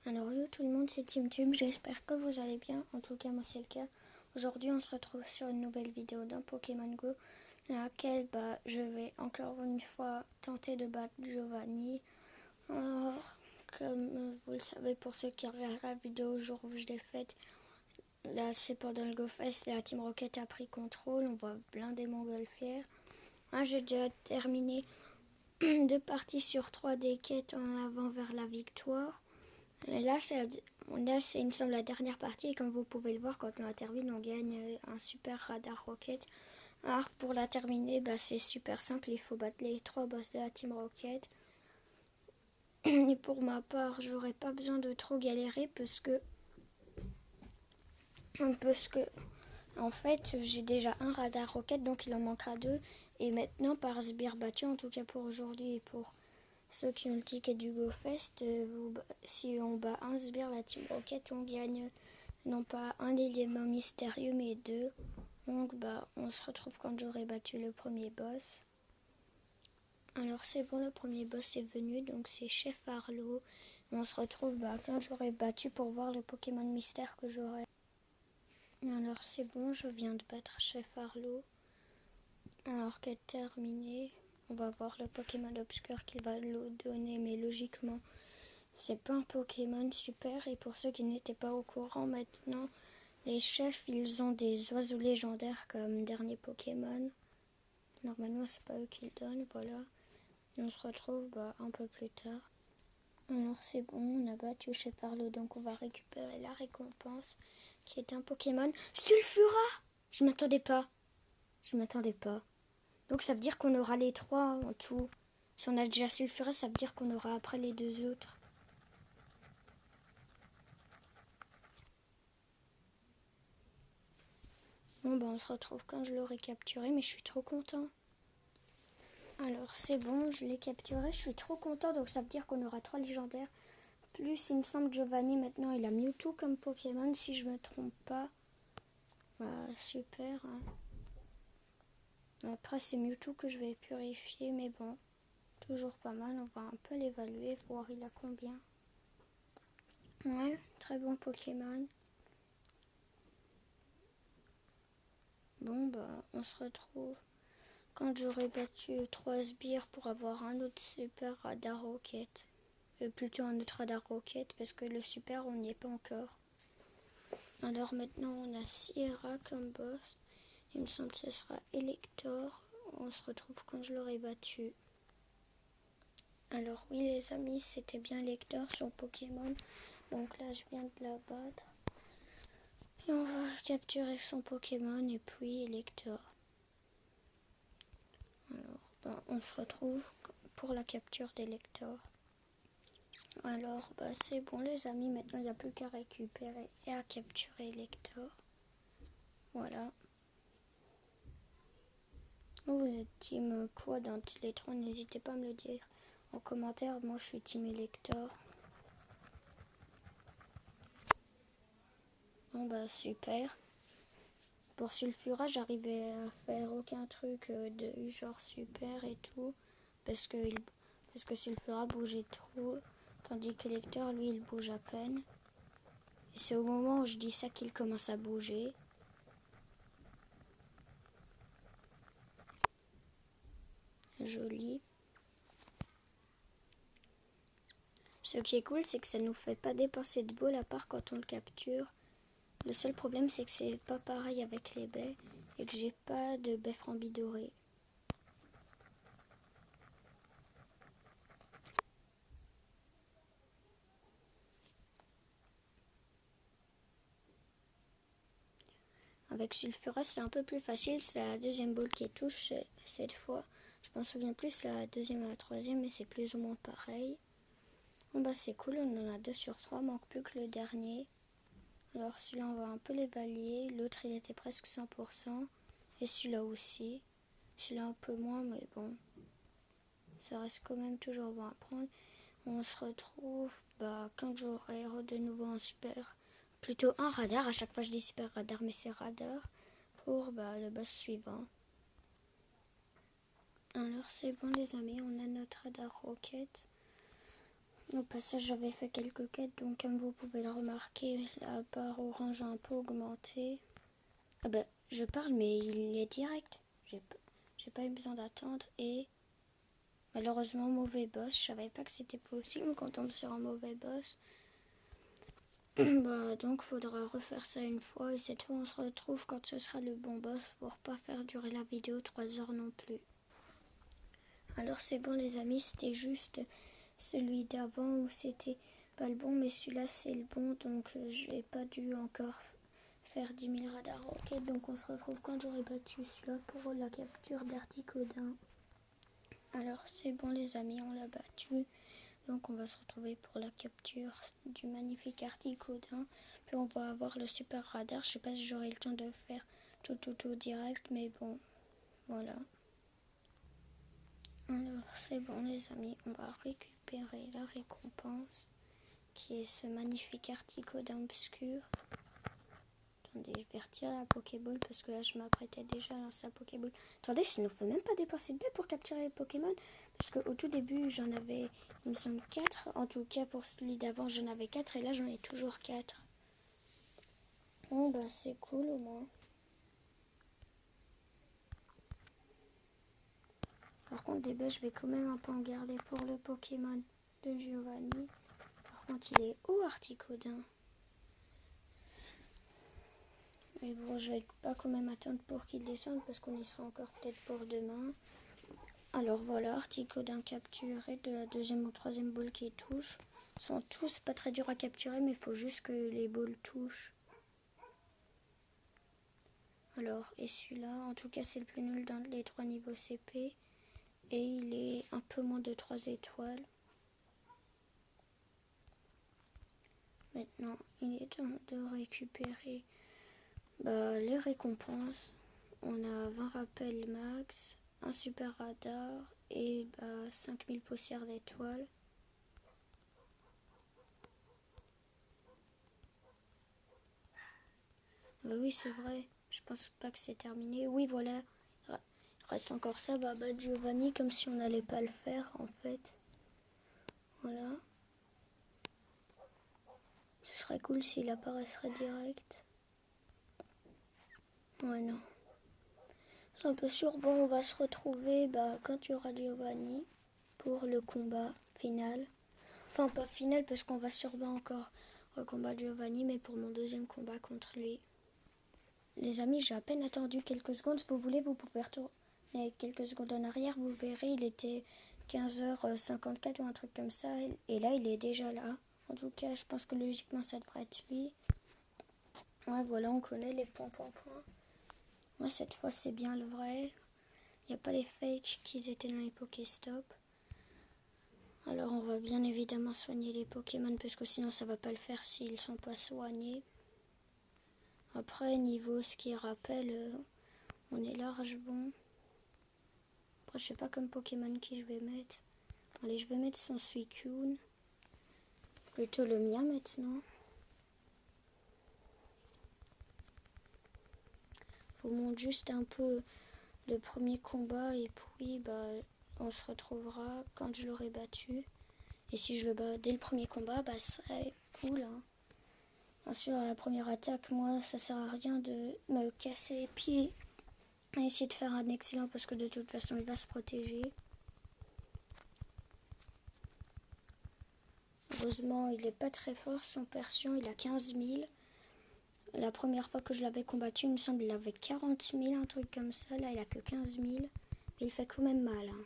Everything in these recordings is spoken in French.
Alors yo tout le monde, c'est TeamTube, j'espère que vous allez bien, en tout cas moi c'est le cas. Aujourd'hui on se retrouve sur une nouvelle vidéo d'un Pokémon Go dans laquelle je vais encore une fois tenter de battre Giovanni. Alors comme vous le savez pour ceux qui regardent la vidéo au jour où je l'ai faite, là c'est pendant le GoFest, la Team Rocket a pris contrôle, on voit blinder Montgolfière. Moi j'ai déjà terminé 2 parties sur 3 des quêtes en avant vers la victoire. Là, c'est, il me semble, la dernière partie. Et comme vous pouvez le voir, quand on la termine, on gagne un super radar rocket. Alors, pour la terminer, c'est super simple. Il faut battre les 3 boss de la Team Rocket. Et pour ma part, j'aurais pas besoin de trop galérer parce que en fait, j'ai déjà un radar rocket, donc il en manquera 2. Et maintenant, par sbire battu, en tout cas pour aujourd'hui et pour ceux qui ont le ticket du GoFest, si on bat un sbire la Team Rocket, on gagne non pas un élément mystérieux, mais 2. Donc on se retrouve quand j'aurai battu le premier boss. Alors c'est bon, le premier boss est venu, donc c'est Chef Arlo. On se retrouve quand j'aurai battu pour voir le Pokémon mystère que j'aurai. Alors c'est bon, je viens de battre Chef Arlo. Alors qu'elle est terminée, on va voir le Pokémon obscur qu'il va le donner, mais logiquement c'est pas un Pokémon super. Et pour ceux qui n'étaient pas au courant maintenant, les chefs ils ont des oiseaux légendaires comme dernier Pokémon. Normalement c'est pas eux qui le donnent, voilà. Et on se retrouve un peu plus tard. Alors c'est bon, on a battu Chef Arlo, donc on va récupérer la récompense qui est un Pokémon Sulfura. Je m'attendais pas. Donc ça veut dire qu'on aura les 3 en tout. Si on a déjà Sulfura, ça veut dire qu'on aura après les 2 autres. Bon on se retrouve quand je l'aurai capturé, mais je suis trop content. Alors c'est bon, je l'ai capturé, je suis trop content, donc ça veut dire qu'on aura 3 légendaires. Plus il me semble Giovanni maintenant il a Mewtwo comme Pokémon si je me trompe pas. Super. Hein. Après c'est Mewtwo que je vais purifier, mais bon, toujours pas mal, on va un peu l'évaluer, voir il a combien. Ouais, très bon Pokémon. Bon on se retrouve quand j'aurai battu 3 sbires pour avoir un autre super radar rocket. Plutôt un autre radar rocket parce que le super on n'y est pas encore. Alors maintenant on a Sierra comme boss. Il me semble que ce sera Elector. On se retrouve quand je l'aurai battu. Alors oui les amis, c'était bien Elector sur Pokémon. Donc là je viens de la battre. Et on va capturer son Pokémon et puis Elector. Alors on se retrouve pour la capture d'Elector. Alors c'est bon les amis, maintenant il n'y a plus qu'à récupérer et à capturer Elector. Voilà. Vous êtes team quoi dans les 3? N'hésitez pas à me le dire en commentaire. Moi je suis team Elector. Bon super. Pour Sulfura j'arrivais à faire aucun truc de genre super et tout. Parce que Sulfura bougeait trop. Tandis qu'Elector lui il bouge à peine. Et c'est au moment où je dis ça qu'il commence à bouger. Joli. Ce qui est cool, c'est que ça nous fait pas dépenser de ball à part quand on le capture. Le seul problème, c'est que c'est pas pareil avec les baies et que j'ai pas de baies Frambi dorées. Avec Sulfura, c'est un peu plus facile. C'est la deuxième boule qui touche cette fois. Je m'en souviens plus, c'est la deuxième ou la troisième, mais c'est plus ou moins pareil. Bon c'est cool, on en a 2 sur 3, manque plus que le dernier. Alors celui-là on va un peu l'évaluer, l'autre il était presque 100%, et celui-là aussi. Celui-là un peu moins, mais bon, ça reste quand même toujours bon à prendre. On se retrouve quand j'aurai de nouveau un super, plutôt un radar, à chaque fois je dis super radar, mais c'est radar, pour le boss suivant. Alors c'est bon les amis, on a notre radar rocket. Au passage, j'avais fait quelques quêtes, donc comme vous pouvez le remarquer, la barre orange a un peu augmenté. Ah bah, je parle, mais il est direct. J'ai pas eu besoin d'attendre et malheureusement, mauvais boss. Je savais pas que c'était possible quand on tombe sur un mauvais boss. Bah, donc, faudra refaire ça une fois et cette fois, on se retrouve quand ce sera le bon boss pour pas faire durer la vidéo 3 heures non plus. Alors, c'est bon, les amis, c'était juste celui d'avant où c'était pas le bon, mais celui-là, c'est le bon, donc j'ai pas dû encore faire 10 000 radars. Ok, donc on se retrouve quand j'aurai battu celui-là pour la capture d'Articodin. Alors c'est bon les amis, on l'a battu. Donc on va se retrouver pour la capture du magnifique Articodin. Puis on va avoir le super radar. Je sais pas si j'aurai le temps de faire tout direct, mais bon, voilà. Alors c'est bon les amis, on va récupérer la récompense qui est ce magnifique Articodin obscur. Attendez, je vais retirer la Pokéball parce que là je m'apprêtais déjà à lancer la Pokéball. Attendez, ça ne nous fait même pas dépenser de baies pour capturer les Pokémon. Parce qu'au tout début j'en avais, il me semble 4. En tout cas pour celui d'avant j'en avais 4 et là j'en ai toujours 4. Bon bah c'est cool au moins. Par contre des baies je vais quand même un peu en garder pour le Pokémon de Giovanni. Par contre il est haut Articodin. Mais bon, je vais pas quand même attendre pour qu'il descende parce qu'on y sera encore peut-être pour demain. Alors voilà, Articodin capturé de la deuxième ou troisième boule qui touche. Ils sont tous pas très durs à capturer, mais il faut juste que les boules touchent. Alors, et celui-là, en tout cas, c'est le plus nul dans les 3 niveaux CP. Et il est un peu moins de 3 étoiles. Maintenant, il est temps de récupérer les récompenses. On a 20 rappels max, un super radar et 5000 poussières d'étoiles. Bah oui, c'est vrai. Je pense pas que c'est terminé. Oui, voilà. Il reste encore ça. Bah, Giovanni, comme si on n'allait pas le faire, en fait. Voilà. Ce serait cool s'il apparaîtrait direct. Ouais, non. C'est un peu sûr. Bon, on va se retrouver quand il y aura Giovanni pour le combat final. Enfin, pas final parce qu'on va sûrement encore combattre Giovanni, mais pour mon deuxième combat contre lui. Les amis, j'ai à peine attendu quelques secondes. Si vous voulez, vous pouvez retourner quelques secondes en arrière. Vous verrez, il était 15h54 ou un truc comme ça. Et là, il est déjà là. En tout cas, je pense que logiquement, ça devrait être lui. Ouais, voilà, on connaît les points. Ouais, cette fois, c'est bien le vrai. Il n'y a pas les fakes qu'ils étaient dans les Pokéstop. Alors, on va bien évidemment soigner les Pokémon parce que sinon, ça va pas le faire s'ils sont pas soignés. Après, niveau ce qui rappelle, on est large bon. Après, je sais pas comme Pokémon qui je vais mettre. Allez, je vais mettre son Suicune. Plutôt le mien maintenant. Je vous montre juste un peu le premier combat et puis on se retrouvera quand je l'aurai battu. Et si je le bats dès le premier combat, ça serait cool. Hein. Bien sûr, à la première attaque, moi, ça sert à rien de me casser les pieds et essayer de faire un excellent parce que de toute façon, il va se protéger. Heureusement, il n'est pas très fort. Son Persian, il a 15 000. La première fois que je l'avais combattu, il me semble qu'il avait 40 000, un truc comme ça. Là, il a que 15 000. Mais il fait quand même mal. Hein.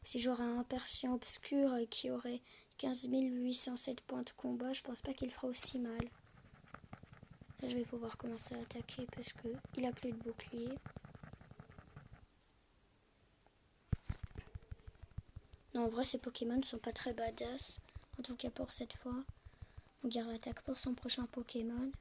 Si j'aurais un Persian obscur qui aurait 15 807 points de combat, je pense pas qu'il fera aussi mal. Là, je vais pouvoir commencer à attaquer parce qu'il a plus de bouclier. Non, en vrai, ces Pokémon ne sont pas très badass. En tout cas pour cette fois. On garde l'attaque pour son prochain Pokémon.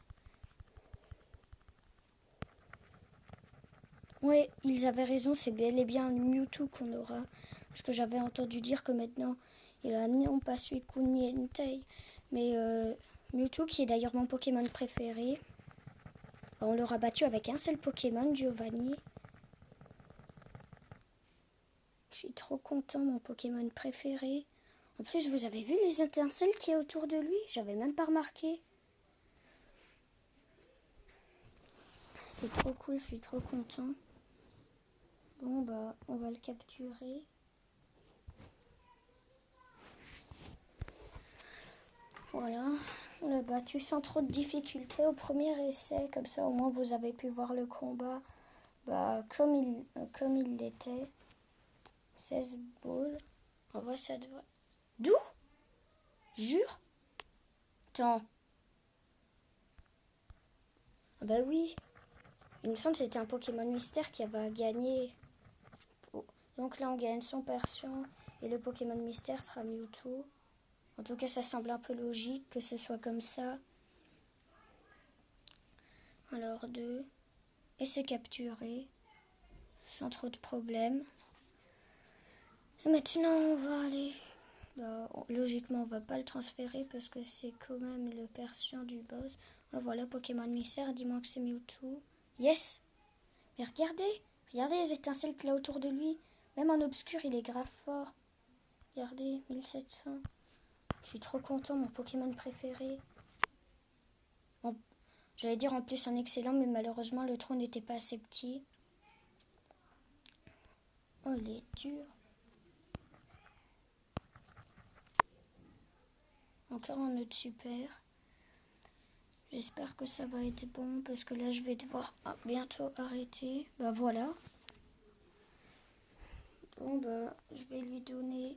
Ouais, ils avaient raison, c'est bel et bien un Mewtwo qu'on aura. Parce que j'avais entendu dire que maintenant, il a non pas Suicune ni Entei, mais Mewtwo qui est d'ailleurs mon Pokémon préféré. On l'aura battu avec un seul Pokémon, Giovanni. Je suis trop content, mon Pokémon préféré. En plus, vous avez vu les étincelles qu'il y a autour de lui? J'avais même pas remarqué. C'est trop cool, je suis trop content. Bon, bah, on va le capturer. Voilà, on l'a battu sans trop de difficultés au premier essai. Comme ça, au moins, vous avez pu voir le combat comme il l'était. 16 balles. En vrai, ça devrait... D'où? Jure? Attends. Ah bah oui. Il me semble que c'était un Pokémon mystère qui avait gagné. Donc là, on gagne son persion. Et le Pokémon mystère sera Mewtwo. En tout cas, ça semble un peu logique que ce soit comme ça. Alors 2. Et c'est capturé. Sans trop de problèmes. Et maintenant, on va aller... logiquement, on va pas le transférer parce que c'est quand même le persion du boss. Ah, voilà, Pokémon mystère, dis-moi que c'est Mewtwo. Yes! Mais regardez les étincelles qu'il a autour de lui. Même en obscur, il est grave fort. Regardez, 1700. Je suis trop content, mon Pokémon préféré. Bon, j'allais dire en plus un excellent, mais malheureusement, le trou n'était pas assez petit. Oh, il est dur. Encore un autre super. J'espère que ça va être bon parce que là je vais devoir bientôt arrêter. Bah voilà. Bon bah je vais lui donner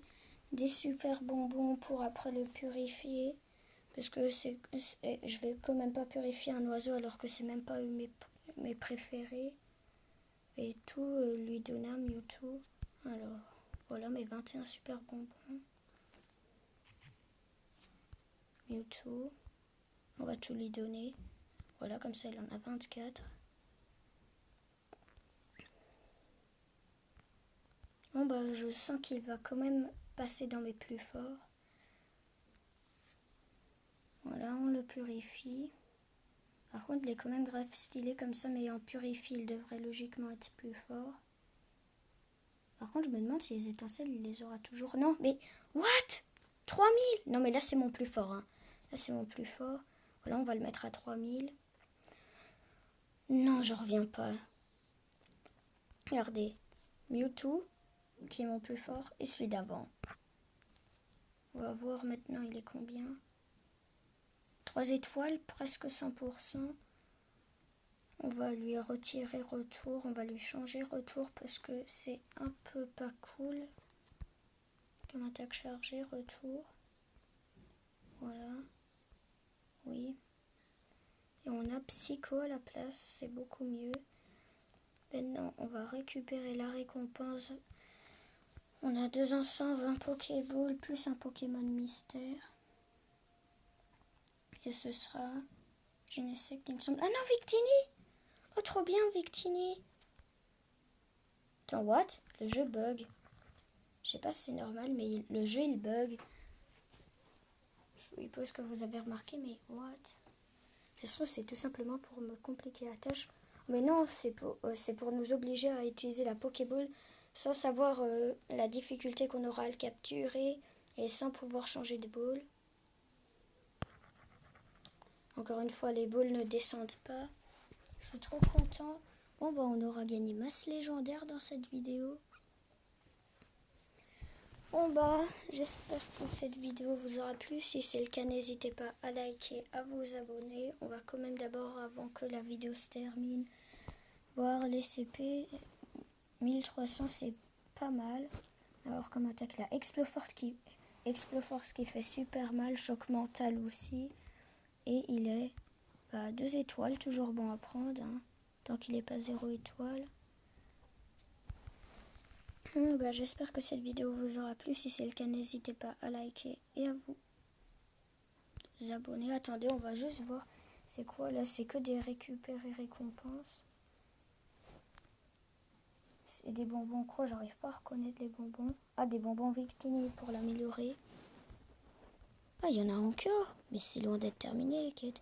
des super bonbons pour après le purifier. Parce que je vais quand même pas purifier un oiseau alors que c'est même pas mes préférés. Et tout lui donner à Mewtwo. Alors voilà mes 21 super bonbons. Mewtwo. On va tout lui donner. Voilà, comme ça, il en a 24. Bon, bah, je sens qu'il va quand même passer dans mes plus forts. Voilà, on le purifie. Par contre, il est quand même grave stylé comme ça, mais en purifie, il devrait logiquement être plus fort. Par contre, je me demande si les étincelles, il les aura toujours. Non, mais... What? 3000? Non, mais là, c'est mon plus fort. Hein. Là, c'est mon plus fort. Voilà, on va le mettre à 3000. Non, je reviens pas. Regardez. Mewtwo, qui est mon plus fort, et celui d'avant. On va voir maintenant, il est combien? 3 étoiles, presque 100%. On va lui retirer retour, on va lui changer retour parce que c'est un peu pas cool. Comme attaque chargée, retour. Voilà. Oui. Et on a Psycho à la place, c'est beaucoup mieux. Maintenant, on va récupérer la récompense. On a 220 Pokéballs plus un Pokémon mystère. Et ce sera... Je ne sais qui me semble... Ah non, Victini! Oh, trop bien, Victini! Attends, what? Le jeu bug. Je sais pas si c'est normal, mais le jeu, il bug. Je suppose que vous avez remarqué, mais what? Ça se trouve, c'est tout simplement pour me compliquer la tâche. Mais non, c'est pour nous obliger à utiliser la Pokéball sans savoir la difficulté qu'on aura à le capturer et sans pouvoir changer de ball. Encore une fois, les balls ne descendent pas. Je suis trop content. Bon, bah, on aura gagné masse légendaire dans cette vidéo. Bon, bah, j'espère que cette vidéo vous aura plu. Si c'est le cas, n'hésitez pas à liker, à vous abonner. On va quand même d'abord, avant que la vidéo se termine, voir les CP. 1300, c'est pas mal. Alors, comme attaque la Exploforce qui fait super mal. Choc mental aussi. Et il est 2 étoiles, toujours bon à prendre. Hein, tant qu'il n'est pas 0 étoile. J'espère que cette vidéo vous aura plu. Si c'est le cas, n'hésitez pas à liker et à vous abonner. Attendez, on va juste voir c'est quoi. Là, c'est que des récupérés récompenses. C'est des bonbons quoi? J'arrive pas à reconnaître les bonbons. Ah, des bonbons Victini pour l'améliorer. Ah, il y en a encore. Mais c'est loin d'être terminé, Kate.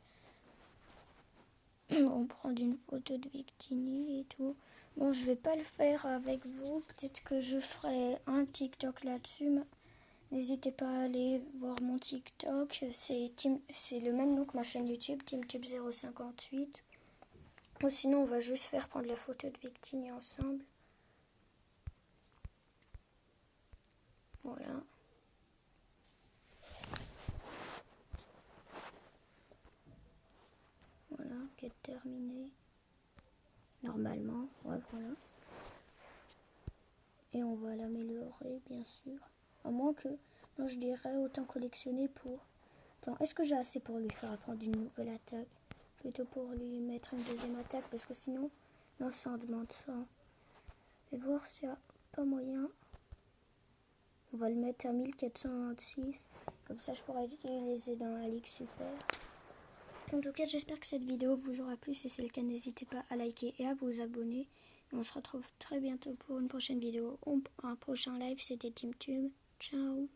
On prend une photo de Victini et tout. Bon, je vais pas le faire avec vous. Peut-être que je ferai un TikTok là-dessus. N'hésitez pas à aller voir mon TikTok, c'est le même nom que ma chaîne YouTube, TeamTube058. Ou sinon, on va juste faire prendre la photo de Victini ensemble. Voilà. Voilà, quête terminée. Normalement, ouais, voilà. Et on va l'améliorer, bien sûr. À moins que, non, je dirais autant collectionner pour... Attends, est-ce que j'ai assez pour lui faire apprendre une nouvelle attaque? Plutôt pour lui mettre une deuxième attaque, parce que sinon, non, ça en demande ça. Et voir s'il n'y a pas moyen. On va le mettre à 1406. Comme ça, je pourrais utiliser dans la Ligue Super. En tout cas, j'espère que cette vidéo vous aura plu. Si c'est le cas, n'hésitez pas à liker et à vous abonner. Et on se retrouve très bientôt pour une prochaine vidéo. Un prochain live, c'était TeamTube. Ciao!